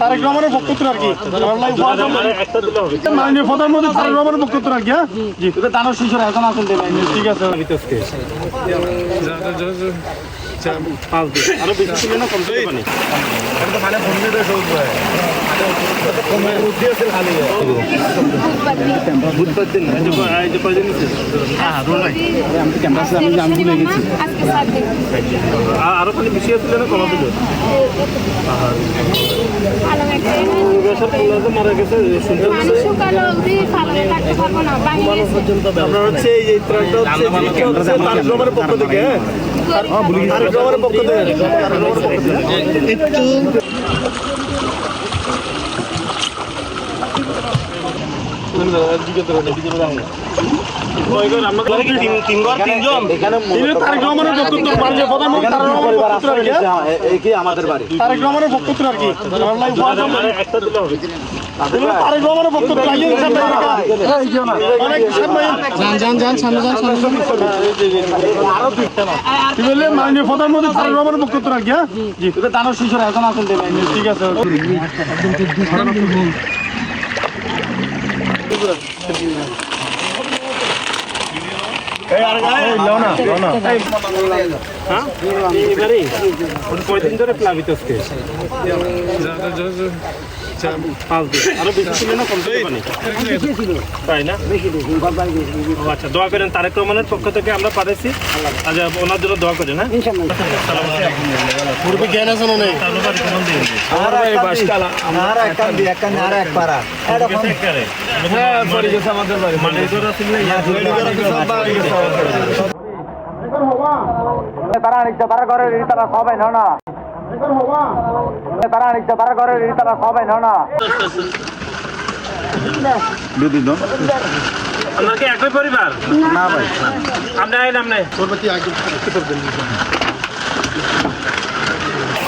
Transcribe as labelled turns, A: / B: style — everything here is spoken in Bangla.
A: তারেক রহমানের পক্ষত্র আর কি মাননীয় প্রধানমন্ত্রী তারেক রহমানের পক্ষত্র আর কি। জি দানোর শিশুরা এখন আসেন ঠিক আছে আরো বেশি ছিল না কমতে পারি মানে আরো খালি বেশি ছিল না কমা দিল মারা গেছে আপনার হচ্ছে এই ত্রাণটা হচ্ছে তারেক রহমানের পক্ষ থেকে তারেক রহমানের পক্ষ থেকে একটু আমাদের বাড়ি তারেক রহমানের পক্ষত্র আর কি তারেক রহমানের পক্ষত্র মাননীয় প্রধানমন্ত্রী তারেক রহমানের পক্ষত্র আর কি। জি দানোর শিশুরা এখন আসেন ঠিক আছে কয়দিন ধরে প্লাবিত আরো বেশি ছিল না কমতে পারি তাই না আচ্ছা দোয়া করেন তারেক রহমানের পক্ষ থেকে আমরা পাঠাইছি আচ্ছা ওনার জন্য দোয়া করেন হ্যাঁ পূর্বে জ্ঞান আছে অনেক তারা নিচ্ছে তারা ঘরে তারা সবাই না তারা নিচ্ছে তারা ঘরে তারা সবাই না আপনাকে একই পরিবার না ভাই আপনি আইন আপনি